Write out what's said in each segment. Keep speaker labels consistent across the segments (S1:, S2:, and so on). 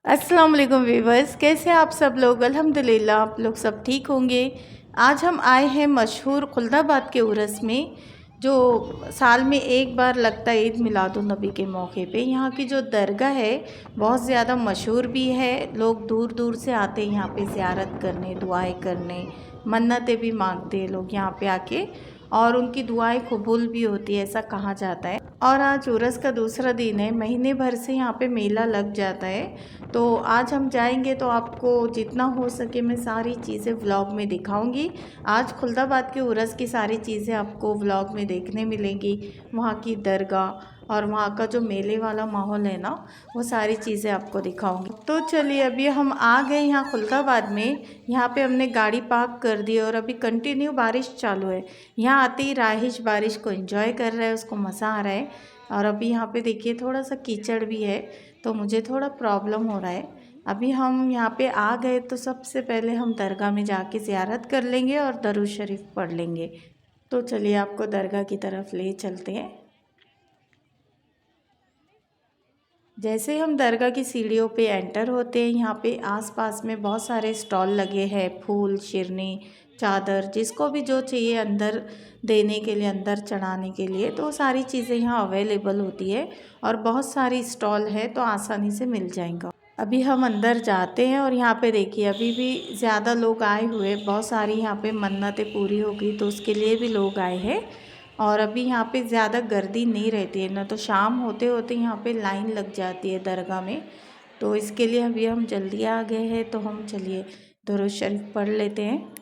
S1: अस्सलाम वालेकुम वीवर्स, कैसे आप सब लोग। अल्हम्दुलिल्लाह आप लोग सब ठीक होंगे। आज हम आए हैं मशहूर खुल्दाबाद के उर्स में, जो साल में एक बार लगता है ईद मिलादुन्नबी के मौके पे। यहाँ की जो दरगाह है बहुत ज़्यादा मशहूर भी है। लोग दूर दूर से आते हैं यहाँ पे ज़ियारत करने, दुआएं करने, मन्नतें भी मांगते हैं लोग यहाँ पे आके, और उनकी दुआएं कबूल भी होती है, ऐसा कहा जाता है। और आज उर्स का दूसरा दिन है। महीने भर से यहाँ पे मेला लग जाता है। तो आज हम जाएंगे तो आपको जितना हो सके मैं सारी चीज़ें व्लॉग में दिखाऊंगी। आज खुल्दाबाद के उर्स की सारी चीज़ें आपको व्लॉग में देखने मिलेंगी। वहाँ की दरगाह और वहाँ का जो मेले वाला माहौल है ना, वो सारी चीज़ें आपको दिखाऊंगी। तो चलिए, अभी हम आ गए यहाँ खुल्दाबाद में। यहाँ पे हमने गाड़ी पार्क कर दी और अभी कंटिन्यू बारिश चालू है। यहाँ आते ही राहिश बारिश को एंजॉय कर रहा है, उसको मज़ा आ रहा है। और अभी यहाँ पे देखिए थोड़ा सा कीचड़ भी है, तो मुझे थोड़ा प्रॉब्लम हो रहा है। अभी हम यहाँ पे आ गए तो सबसे पहले हम दरगाह में जाके ज़ियारत कर लेंगे और दरूद शरीफ पढ़ लेंगे। तो चलिए आपको दरगाह की तरफ ले चलते हैं। जैसे हम दरगाह की सीढ़ियों पे एंटर होते हैं, यहाँ पे आसपास में बहुत सारे स्टॉल लगे हैं, फूल, शिरनी, चादर, जिसको भी जो चाहिए अंदर देने के लिए, अंदर चढ़ाने के लिए, तो सारी चीज़ें यहाँ अवेलेबल होती है। और बहुत सारी स्टॉल है तो आसानी से मिल जाएगा। अभी हम अंदर जाते हैं और यहाँ पे देखिए अभी भी ज़्यादा लोग आए हुए, बहुत सारी यहाँ पे मन्नतें पूरी हो गई तो उसके लिए भी लोग आए हैं। और अभी यहाँ पे ज़्यादा गर्दी नहीं रहती है ना, तो शाम होते होते यहाँ पे लाइन लग जाती है दरगाह में। तो इसके लिए अभी हम जल्दी आ गए हैं, तो हम चलिए दुरूद शरीफ पढ़ लेते हैं।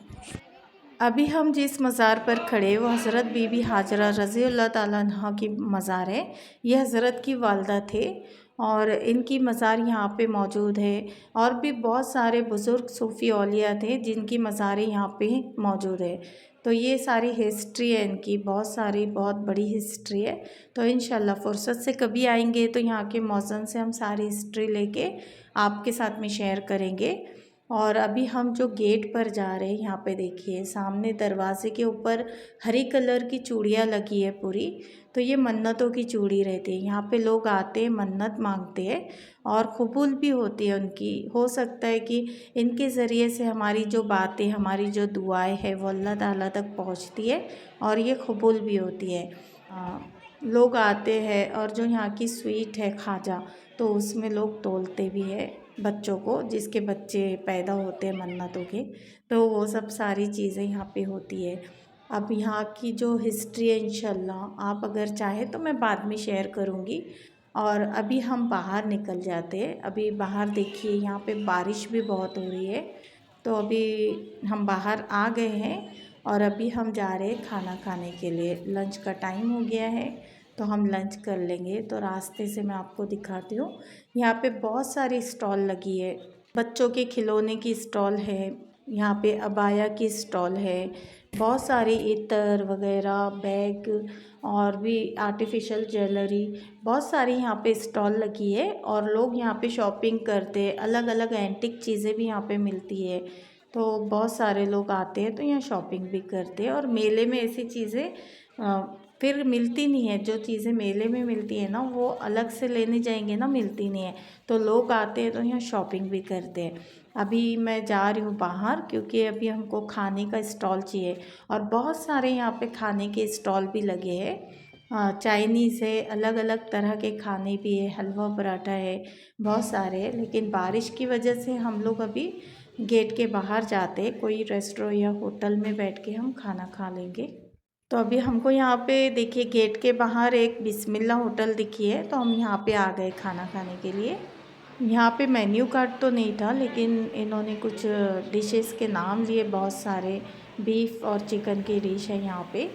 S1: अभी हम जिस मज़ार पर खड़े वो हज़रत बीबी हाजरा रज़ी अल्लाह ताला अन्हा की मज़ार है। ये हज़रत की वालदा थे और इनकी मज़ार यहाँ पे मौजूद है। और भी बहुत सारे बुज़ुर्ग सूफ़ी औलिया थे जिनकी मज़ारें यहाँ पे मौजूद है। तो ये सारी हिस्ट्री है इनकी, बहुत सारी, बहुत बड़ी हिस्ट्री है। तो इंशाल्लाह फ़ुर्सत से कभी आएंगे तो यहाँ के मौज़न से हम सारी हिस्ट्री लेके आपके साथ में शेयर करेंगे। और अभी हम जो गेट पर जा रहे हैं, यहाँ पे देखिए सामने दरवाजे के ऊपर हरी कलर की चूड़ियाँ लगी है पूरी। तो ये मन्नतों की चूड़ी रहती है। यहाँ पे लोग आते हैं, मन्नत मांगते हैं और कबूल भी होती है उनकी। हो सकता है कि इनके ज़रिए से हमारी जो बातें, हमारी जो दुआएं है वो अल्लाह ताला तक पहुँचती है और ये कबूल भी होती है। लोग आते हैं और जो यहाँ की स्वीट है खाजा, तो उसमें लोग तोलते भी है बच्चों को, जिसके बच्चे पैदा होते हैं मन्नतों के, तो वो सब सारी चीज़ें यहाँ पे होती है। अब यहाँ की जो हिस्ट्री है इंशाल्लाह आप अगर चाहें तो मैं बाद में शेयर करूँगी। और अभी हम बाहर निकल जाते हैं। अभी बाहर देखिए यहाँ पे बारिश भी बहुत हो रही है। तो अभी हम बाहर आ गए हैं और अभी हम जा रहे हैं खाना खाने के लिए। लंच का टाइम हो गया है तो हम लंच कर लेंगे। तो रास्ते से मैं आपको दिखाती हूँ। यहाँ पे बहुत सारी स्टॉल लगी है। बच्चों के खिलौने की स्टॉल है, यहाँ पे अबाया की स्टॉल है, बहुत सारी इत्र वगैरह, बैग और भी आर्टिफिशियल ज्वेलरी, बहुत सारी यहाँ पे स्टॉल लगी है। और लोग यहाँ पे शॉपिंग करते हैं, अलग अलग एंटिक चीज़ें भी यहाँ पे मिलती है। तो बहुत सारे लोग आते हैं तो यहाँ शॉपिंग भी करते हैं। और मेले में ऐसी चीज़ें फिर मिलती नहीं है। जो चीज़ें मेले में मिलती है ना, वो अलग से लेने जाएंगे ना, मिलती नहीं है। तो लोग आते हैं तो यहाँ शॉपिंग भी करते हैं। अभी मैं जा रही हूँ बाहर क्योंकि अभी हमको खाने का स्टॉल चाहिए। और बहुत सारे यहाँ पे खाने के स्टॉल भी लगे हैं। चाइनीज़ है, अलग अलग तरह के खाने भी है, हलवा पराठा है, बहुत सारे हैं। लेकिन बारिश की वजह से हम लोग अभी गेट के बाहर जाते, कोई रेस्टोरेंट या होटल में बैठ के हम खाना खा लेंगे। तो अभी हमको यहाँ पे देखिए गेट के बाहर एक बिस्मिल्ला होटल दिखी है, तो हम यहाँ पे आ गए खाना खाने के लिए। यहाँ पे मेन्यू कार्ड तो नहीं था, लेकिन इन्होंने कुछ डिशेस के नाम लिए, बहुत सारे बीफ और चिकन की डिश है यहाँ पे।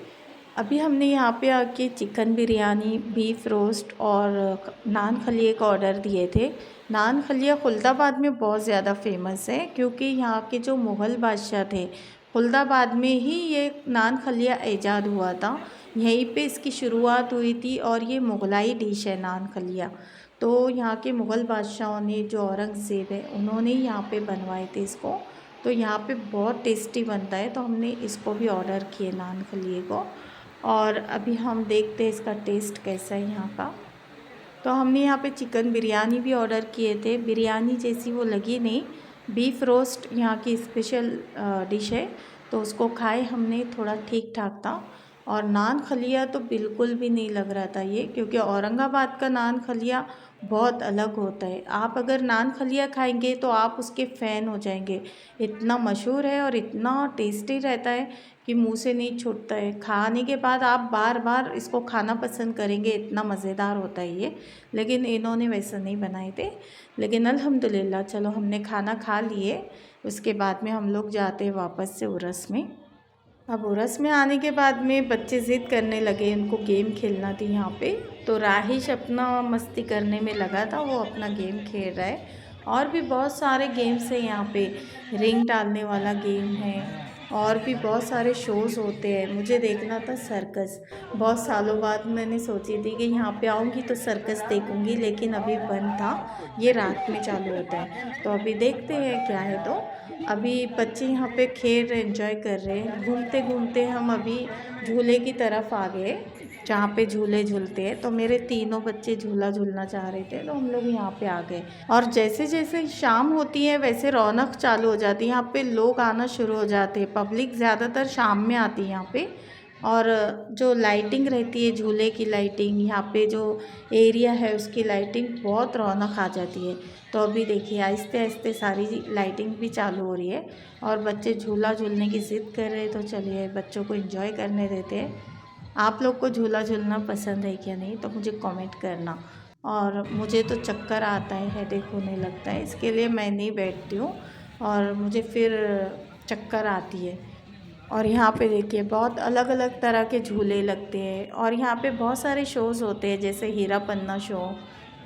S1: अभी हमने यहाँ पे आके चिकन बिरयानी, बीफ रोस्ट और नान खलिए का ऑर्डर दिए थे। नान खलिया खुल्दाबाद में बहुत ज़्यादा फेमस है क्योंकि यहाँ के जो मुग़ल बादशाह थे, खुल्दाबाद में ही ये नान खलिया ईजाद हुआ था। यहीं पे इसकी शुरुआत हुई थी और ये मुग़लाई डिश है नान खलिया। तो यहाँ के मुग़ल बादशाहों ने, जो औरंगज़ेब है, उन्होंने ही यहाँ पे बनवाए थे इसको। तो यहाँ पे बहुत टेस्टी बनता है, तो हमने इसको भी ऑर्डर किए, नान खलिए को। और अभी हम देखते हैं इसका टेस्ट कैसा है यहाँ का। तो हमने यहाँ पे चिकन बिरयानी भी ऑर्डर किए थे। बिरयानी जैसी वो लगी नहीं, बीफ रोस्ट यहाँ की स्पेशल डिश है, तो उसको खाए हमने, थोड़ा ठीक ठाक था। और नान खलिया तो बिल्कुल भी नहीं लग रहा था ये, क्योंकि औरंगाबाद का नान खलिया बहुत अलग होता है। आप अगर नान खलिया खाएंगे तो आप उसके फ़ैन हो जाएंगे, इतना मशहूर है और इतना टेस्टी रहता है कि मुंह से नहीं छूटता है। खाने के बाद आप बार बार इसको खाना पसंद करेंगे, इतना मज़ेदार होता है ये। लेकिन इन्होंने वैसा नहीं बनाए थे। लेकिन अल्हम्दुलिल्लाह चलो हमने खाना खा लिए। उसके बाद में हम लोग जाते हैं वापस से उरस में। अब उरस में आने के बाद में बच्चे ज़िद करने लगे, उनको गेम खेलना थी यहाँ पे। तो राहिश अपना मस्ती करने में लगा था, वो अपना गेम खेल रहा है। और भी बहुत सारे गेम्स हैं यहाँ पे, रिंग डालने वाला गेम है, और भी बहुत सारे शोज़ होते हैं। मुझे देखना था सर्कस, बहुत सालों बाद मैंने सोची थी कि यहाँ पे आऊँगी तो सर्कस देखूँगी, लेकिन अभी बंद था, ये रात में चालू होता है। तो अभी देखते हैं क्या है। तो अभी बच्चे यहाँ पे खेल रहे, एंजॉय कर रहे हैं। घूमते घूमते हम अभी झूले की तरफ आ गए, जहाँ पे झूले झूलते हैं। तो मेरे तीनों बच्चे झूला झूलना चाह रहे थे, तो हम लोग यहाँ पे आ गए। और जैसे जैसे शाम होती है वैसे रौनक चालू हो जाती है, यहाँ पे लोग आना शुरू हो जाते हैं। पब्लिक ज़्यादातर शाम में आती है यहाँ पे। और जो लाइटिंग रहती है, झूले की लाइटिंग, यहाँ पे जो एरिया है उसकी लाइटिंग, बहुत रौनक आ जाती है। तो अभी देखिए आहिस्ते आहिस्ते सारी लाइटिंग भी चालू हो रही है, और बच्चे झूला झूलने की ज़िद कर रहे हैं। तो चलिए बच्चों को एंजॉय करने देते हैं। आप लोग को झूला झूलना पसंद है क्या नहीं, तो मुझे कमेंट करना। और मुझे तो चक्कर आता है, हेडेक होने लगता है, इसके लिए मैं नहीं बैठती हूँ, और मुझे फिर चक्कर आती है। और यहाँ पे देखिए बहुत अलग अलग तरह के झूले लगते हैं, और यहाँ पे बहुत सारे शोज़ होते हैं, जैसे हीरा पन्ना शो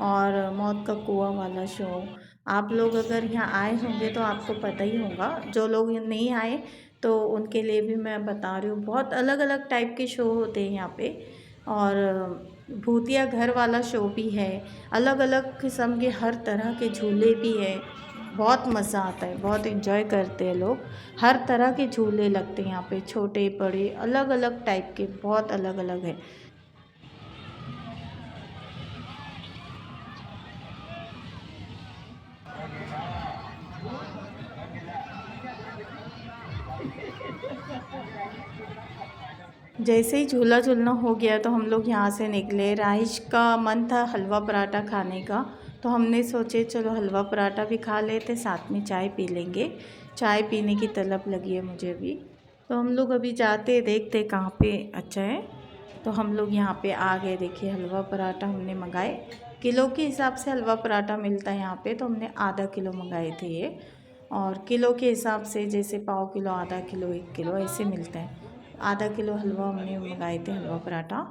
S1: और मौत का कुआं वाला शो। आप लोग अगर यहाँ आए होंगे तो आपको पता ही होगा, जो लोग नहीं आए तो उनके लिए भी मैं बता रही हूँ। बहुत अलग अलग टाइप के शो होते हैं यहाँ पे। और भूतिया घर वाला शो भी है, अलग अलग किस्म के हर तरह के झूले भी है। बहुत मज़ा आता है, बहुत इन्जॉय करते हैं लोग। हर तरह के झूले लगते हैं यहाँ पे, छोटे बड़े अलग अलग टाइप के, बहुत अलग अलग है। जैसे ही झूला झूलना हो गया तो हम लोग यहाँ से निकले। राहिश का मन था हलवा पराठा खाने का, तो हमने सोचे चलो हलवा पराठा भी खा लेते, साथ में चाय पी लेंगे। चाय पीने की तलब लगी है मुझे भी। तो हम लोग अभी जाते देखते कहाँ पे अच्छा है। तो हम लोग यहाँ पे आ गए। देखिए हलवा पराठा हमने मंगाए, किलो के हिसाब से हलवा पराठा मिलता है यहाँ पे, तो हमने आधा किलो मंगाए थे ये। और किलो के हिसाब से जैसे पाव किलो, आधा किलो, 1 किलो ऐसे मिलता है। आधा किलो हलवा हमने मंगाए थे, हलवा पराठा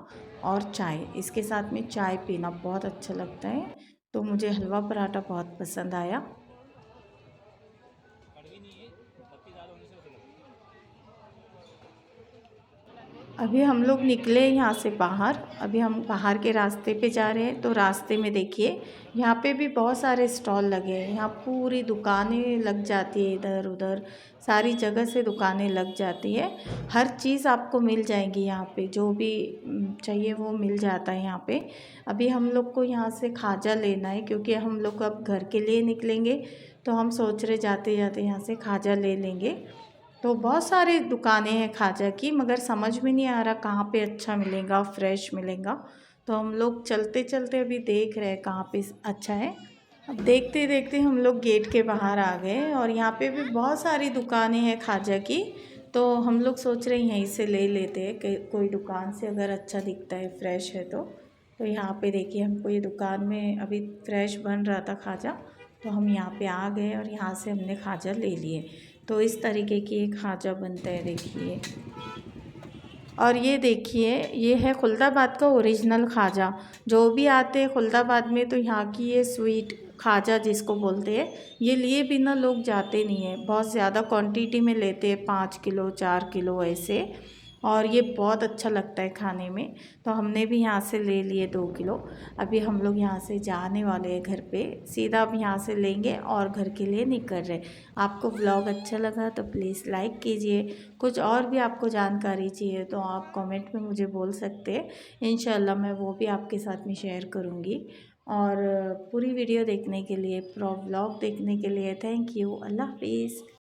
S1: और चाय। इसके साथ में चाय पीना बहुत अच्छा लगता है, तो मुझे हलवा पराठा बहुत पसंद आया। अभी हम लोग निकले यहाँ से बाहर, अभी हम बाहर के रास्ते पे जा रहे हैं। तो रास्ते में देखिए यहाँ पे भी बहुत सारे स्टॉल लगे हैं। यहाँ पूरी दुकानें लग जाती है, इधर उधर सारी जगह से दुकानें लग जाती है। हर चीज़ आपको मिल जाएगी यहाँ पे, जो भी चाहिए वो मिल जाता है यहाँ पे। अभी हम लोग को यहाँ से खाजा लेना है, क्योंकि हम लोग अब घर के लिए निकलेंगे, तो हम सोच रहे जाते जाते यहाँ से खाजा ले लेंगे। तो बहुत सारी दुकानें हैं खाजा की, मगर समझ में नहीं आ रहा कहाँ पे अच्छा मिलेगा, फ्रेश मिलेगा। तो हम लोग चलते चलते अभी देख रहे हैं कहाँ पे अच्छा है। अब देखते देखते हम लोग गेट के बाहर आ गए, और यहाँ पे भी बहुत सारी दुकानें हैं खाजा की। तो हम लोग सोच रहे हैं यहीं से ले लेते हैं, कोई दुकान से अगर अच्छा दिखता है, फ्रेश है तो यहाँ पे देखिए हमको ये दुकान में अभी फ्रेश बन रहा था खाजा, तो हम यहाँ पे आ गए और यहाँ से हमने खाजा ले लिए। तो इस तरीके की एक खाजा बनता है देखिए। और ये देखिए ये है खुलदाबाद का ओरिजिनल खाजा। जो भी आते हैं खुलदाबाद में तो यहाँ की ये स्वीट खाजा जिसको बोलते हैं, ये लिए बिना लोग जाते नहीं हैं। बहुत ज़्यादा क्वांटिटी में लेते हैं, 5 किलो 4 किलो ऐसे। और ये बहुत अच्छा लगता है खाने में, तो हमने भी यहाँ से ले लिए 2 किलो। अभी हम लोग यहाँ से जाने वाले हैं घर पे, सीधा अब यहाँ से लेंगे और घर के लिए निकल रहे। आपको व्लॉग अच्छा लगा तो प्लीज़ लाइक कीजिए। कुछ और भी आपको जानकारी चाहिए तो आप कमेंट में मुझे बोल सकते हैं, इंशाल्लाह मैं वो भी आपके साथ में शेयर करूँगी। और पूरी वीडियो देखने के लिए, व्लॉग देखने के लिए थैंक यू। अल्लाह हाफिज़।